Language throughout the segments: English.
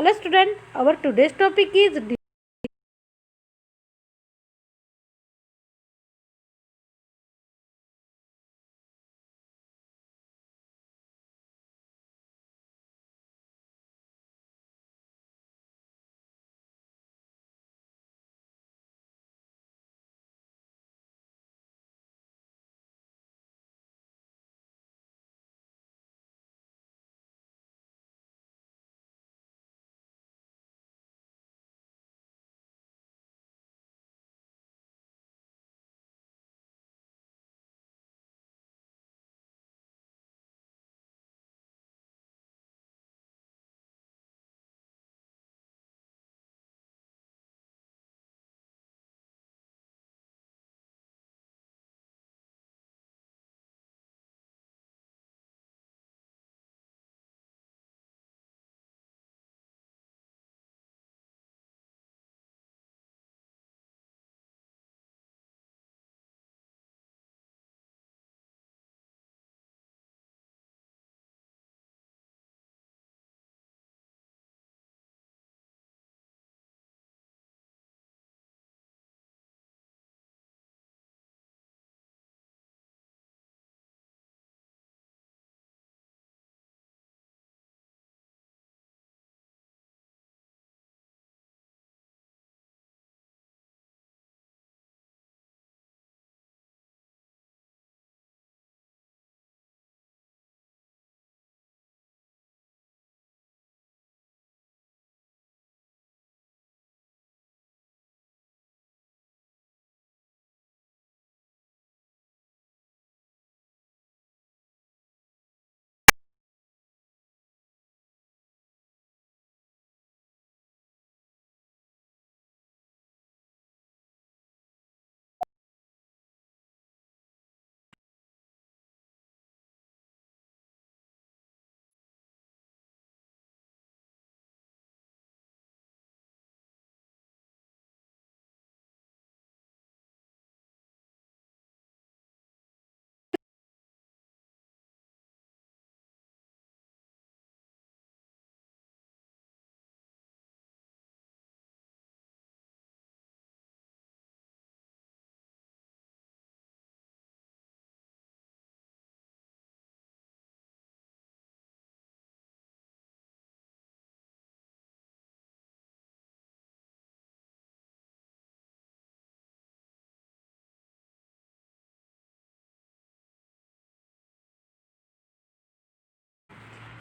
Hello student, our today's topic is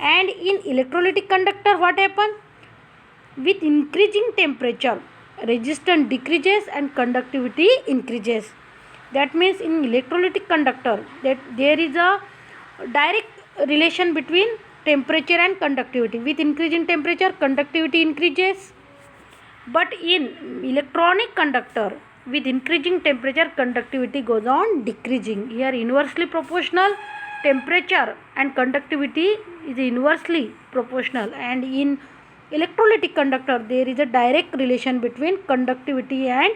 and in electrolytic conductor what happen? With increasing temperature, resistance decreases and conductivity increases. That means in electrolytic conductor that there is a direct relation between temperature and conductivity. With increasing temperature, conductivity increases. But in electronic conductor, with increasing temperature, conductivity goes on decreasing. Here inversely proportional, temperature and conductivity is inversely proportional, and in electrolytic conductor there is a direct relation between conductivity and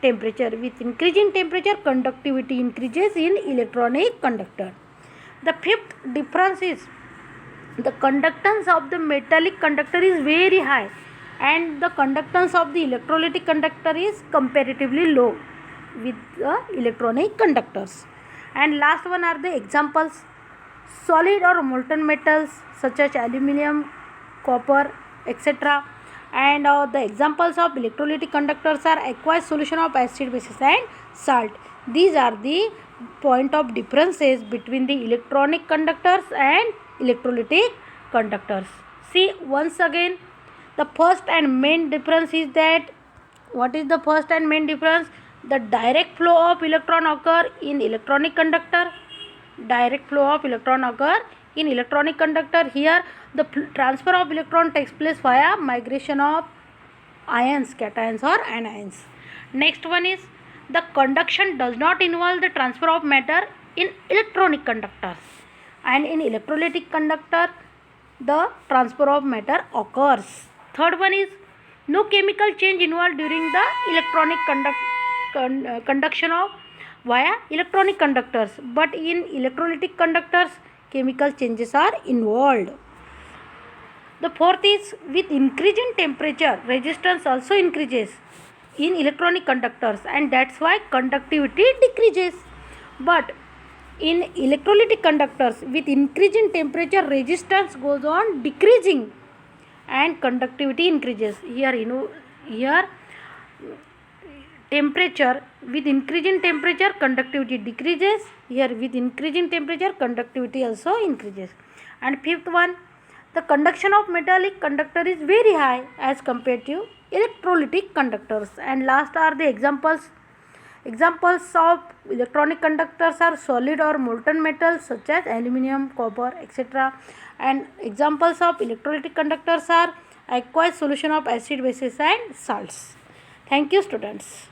temperature. With increasing temperature, conductivity increases in electronic conductor. The fifth difference is the conductance of the metallic conductor is very high and the conductance of the electrolytic conductor is comparatively low with the electronic conductors. And last one are the examples: solid or molten metals such as aluminum, copper, etc. And the examples of electrolytic conductors are aqueous solution of acid, bases and salt. These are the point of differences between the electronic conductors and electrolytic conductors. See once again, the first and main difference is that, what is the first and main difference? The direct flow of electron occur in electronic conductor. Direct flow of electron occur in electronic conductor. Here the transfer of electron takes place via migration of ions, cations or anions. Next one is the conduction does not involve the transfer of matter in electronic conductors, and in electrolytic conductor the transfer of matter occurs. Third one is no chemical change involved during the electronic conduction of via electronic conductors, but in electrolytic conductors chemical changes are involved. The fourth is with increasing temperature, resistance also increases in electronic conductors, and that's why conductivity decreases. But in electrolytic conductors, with increasing temperature, resistance goes on decreasing and conductivity increases. Here temperature, with increasing temperature conductivity decreases. Here with increasing temperature conductivity also increases. And fifth one, the conduction of metallic conductor is very high as compared to electrolytic conductors. And last are the examples. Examples of electronic conductors are solid or molten metals such as aluminum, copper, etc. And examples of electrolytic conductors are aqueous solution of acid, bases and salts. Thank you, students.